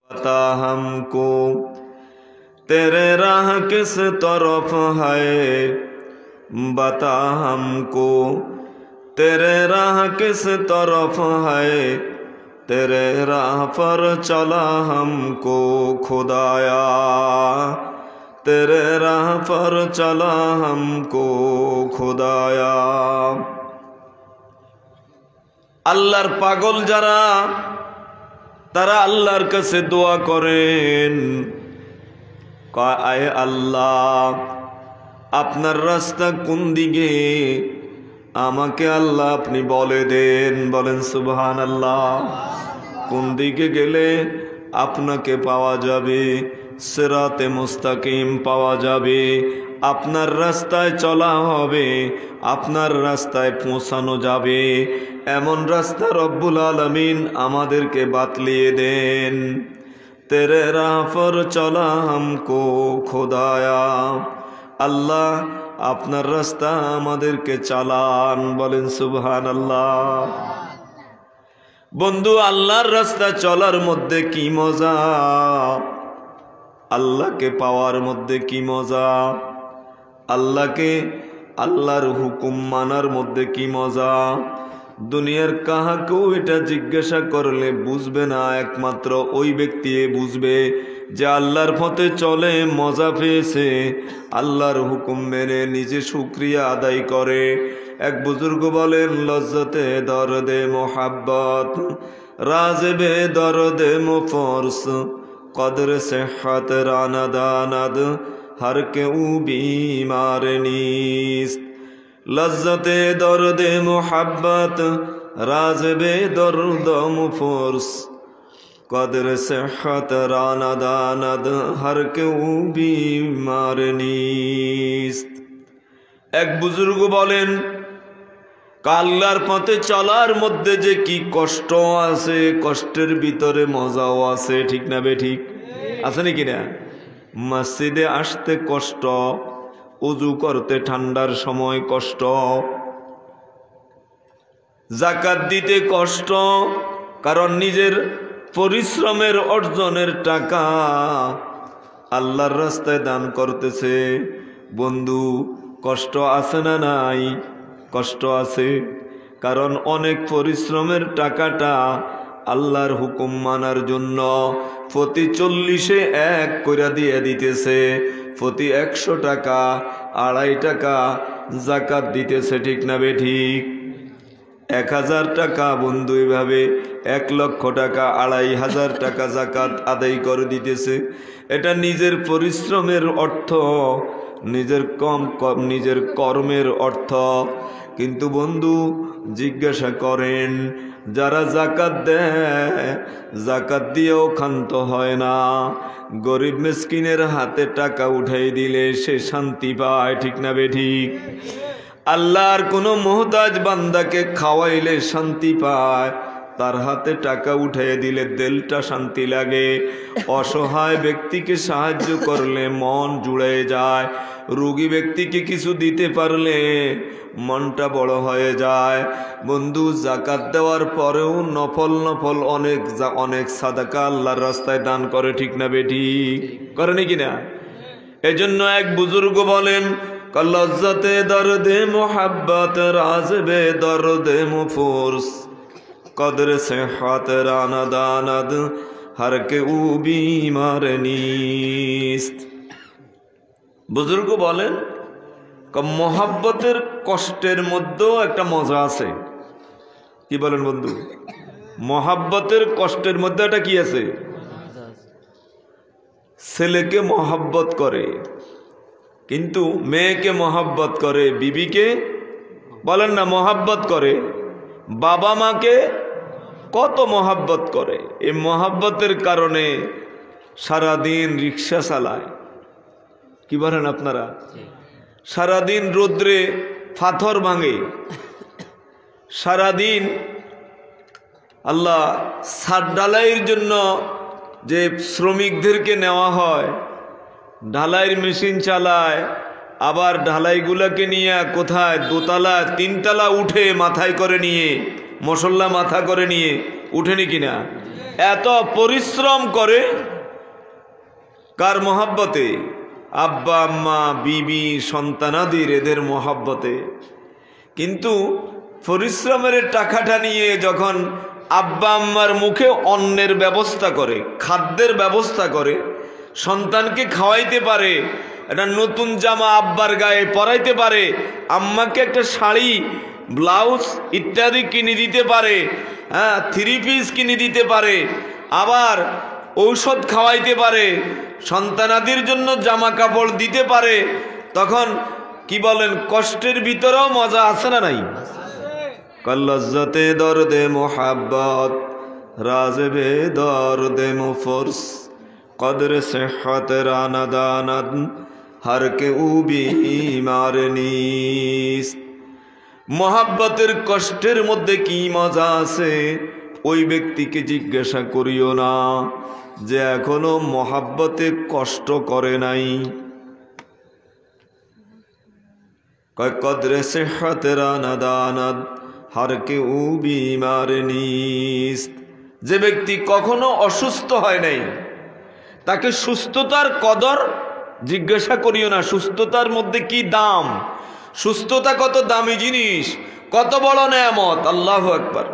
बता हमको तेरे राह किस तरफ है, बता हमको तेरे राह किस तरफ है, तेरे राह पर चला हमको खुदाया, तेरे राह पर चला हमको खुदाया। আল্লাহর পাগল যারা তারা আল্লাহর কাছে দোয়া করেন, আয় আল্লাহ আপনার রাস্তা কোন দিকে, আমাকে আল্লাহ আপনি বলে দেন। বলেন সুবহানাল্লাহ। কোন দিকে গেলে আপনাকে পাওয়া যাবে, সিরাতে মুস্তাকিম পাওয়া যাবে, আপনার রাস্তায় চলা হবে, আপনার রাস্তায় পৌঁছানো যাবে, এমন রাস্তা রব্বুল আলামিন আমাদেরকে বাতলিয়ে দেন। তেরে রাহ পর চলা হামকো খোদায়া, আল্লাহ আপনার রাস্তা আমাদেরকে চালান। বলেন সুবহানাল্লাহ। বন্ধু, আল্লাহর রাস্তা চলার মধ্যে কি মজা, আল্লাহকে পাওয়ার মধ্যে কি মজা, আল্লাহকে আল্লাহর হুকুম মানার মধ্যে কি মজা। দুনিয়ার কাহাকেও এটা জিজ্ঞাসা করলে বুঝবে না, একমাত্র ওই ব্যক্তি বুঝবে যে আল্লাহর পথে চলে, মজা পেয়েছে, আল্লাহর হুকুম মেনে নিজে শুকরিয়া আদায় করে। এক বুজুর্গ বলেন, লজ্জতে দরদে মোহাব্বত রাজবে দরদে মুফরস, কদর সেহত রানা দানাদ हर केऊ बीमार नीस्त। लज्जते दर्दे मोहब्बत राज़बे दर्द मुफरस, कदर सेहत राना दानद हर केऊ बीमार नीस्त। एक बुजुर्ग बोलेन, আল্লাহর পথে চলার মধ্যে যে কি কষ্ট আছে, কষ্টের ভিতরে মজাও আছে। ঠিক না বে ঠিক আছে নাকি না? মসজিদে আসতে কষ্ট, উজু করতে ঠান্ডার সময় কষ্ট, যাকাত দিতে কষ্ট, কারণ নিজের পরিশ্রমের অর্জনের টাকা আল্লাহর রাস্তায় দান করতেছে। বন্ধু, কষ্ট আছে না নাই? কষ্ট আছে, কারণ অনেক পরিশ্রমের টাকাটা আল্লাহর হুকুম মানার জন্য প্রতি 40-এ 1 করে দিয়ে দিতেছে, প্রতি 100 টাকা 2.5 টাকা যাকাত দিতেছে। ঠিক না বে ঠিক? 1000 টাকা বন্ধু এভাবে 1 লক্ষ টাকা 2500 টাকা যাকাত আদায় করে দিতেছে। এটা নিজের পরিশ্রমের অর্থ, নিজের কর্মের অর্থ। কিন্তু বন্ধু জিজ্ঞাসা করেন, যারা যাকাত দেয়, যাকাত দিয়েও ক্ষান্ত হয় না, গরিব মিসকিনের হাতে টাকা উঠাই দিলে সে শান্তি পায়। ঠিক না বে ঠিক? আল্লাহর কোনো মুহতাজ বান্দাকে খাওয়াইলে শান্তি পায়, তার হাতে টাকা উঠাই দিলে দিলটা শান্তি লাগে। অসহায় ব্যক্তিকে সাহায্য করলে মন জুড়ে যায়, রোগী ব্যক্তিকে কিছু দিতে পারলে মনটা বড় হয়ে যায়। বন্ধু, যাকাত দেওয়ার পরেও নফল অনেক সাদাকা আল্লাহর রাস্তায় দান করে। ঠিক না বেটি? করে নাকি না? এজন্য এক বুজুর্গ বলেন, লজ্জতে দরদে মোহাব্বত রাজবে দরদে মুফরস, কদর সেহত রানা দানাদ हर केऊ बीमार नीस्त। বুজুর্গ বলেন, মহাব্বতের কষ্টের মধ্যেও একটা মজা আছে। কি বলেন বন্ধু? মহাব্বতের কষ্টের মধ্যে একটা কি আছে? ছেলেকে মহাব্বত করে, কিন্তু মেয়েকে মহাব্বত করে, বিবিকে বলেন না মহাব্বত করে, বাবা মাকে কত মহাব্বত করে। এই মহাব্বতের কারণে সারাদিন রিক্সা চালায়। কি বলেন আপনারা? সারাদিন রোদ্রে পাথর ভাঙে, সারাদিন আল্লাহ ছাদ ঢালাইয়ের জন্য যে শ্রমিকদেরকে নেওয়া হয়, ঢালাইয়ের মেশিন চালায়, আবার ঢালাইগুলাকে নিয়ে কোথায় 2তলা 3তলা উঠে মাথায় করে নিয়ে, মশল্লা মাথা করে নিয়ে উঠেনি কিনা, এত পরিশ্রম করে কার মহব্বতে? আব্বা আম্মা বিবি সন্তানাদির এদের মহব্বতে। কিন্তু পরিশ্রমের টাকাটা নিয়ে যখন আব্বা আম্মার মুখে অন্নের ব্যবস্থা করে, খাদ্যের ব্যবস্থা করে, সন্তানকে খাওয়াইতে পারে, একটা নতুন জামা আব্বার গায়ে পরাইতে পারে, আম্মাকে একটা শাড়ি ব্লাউজ ইত্যাদি কিনে দিতে পারে, হ্যাঁ, 3 পিস কিনে দিতে পারে, আবার ঔষধ খাওয়াইতে পারে, সন্তানাদির জন্য জামা কাপড় দিতে পারে, তখন কি বলেন, কষ্টের ভিতরেও মজা আছে না নাই? কল্লজ্জতে দর্দে মোহাব্বত রাজবে দর্দে মুফরস কদর সেহত রানাদানাদ হর কে উবি মারনিস। মোহাব্বতের কষ্টের মধ্যে কি মজা আছে ওই ব্যক্তিকে জিজ্ঞাসা করিও না যে এখনো মোহাব্বতে কষ্ট করে নাই। কদরে সেহত রানাদানাদ হর কে উবি মারনিস। যে ব্যক্তি কখনো অসুস্থ হয় নাই তাকে সুস্থতার কদর জিজ্ঞাসা করিও না। সুস্থতার মধ্যে কি দাম, সুস্থতা কত দামি জিনিস, কত বড় নেয়ামত। আল্লাহু আকবার।